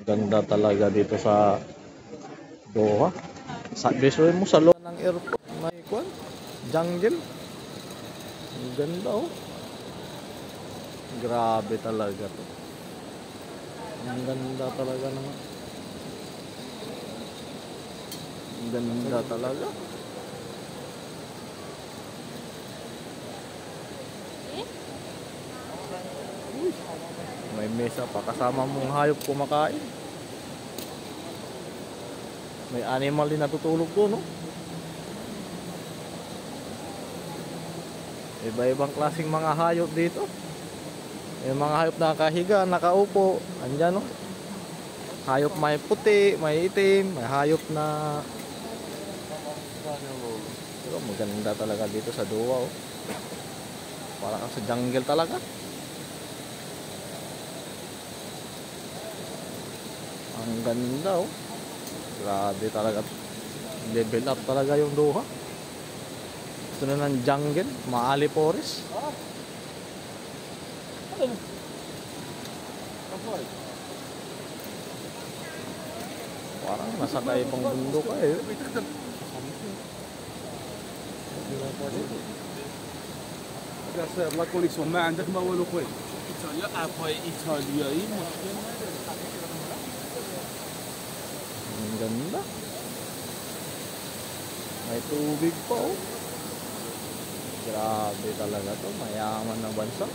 Ganda talaga dito sa Doha. Sa bisuin mo sa loob ng airport, may kwan, jungle. Ang ganda oh. Grabe talaga to. Ang ganda talaga naman. Ang ganda talaga. May mesa pa kasama mong hayop kumakain. May animal din natutulog doon, no? Iba-ibang klaseng mga hayop dito. May mga hayop na nakahiga, nakaupo. Andyan, no? Hayop may puti, may itim, may hayop na... Pero maganda talaga dito sa Doha, oh. Parang sa jungle talaga. Ang ganda, oh. Grabe talaga. Level up talaga yung Doha. Ito na ng jungle, Maali Forest. Parang nasa kaibang bundok ka eh. الله كونيكسيون ما عندك ما والو خويا ايطاليا ابغي ايطاليایی مشكل Ang ganda. May tubig pa oh. Grabe talaga to, mayaman na bansa.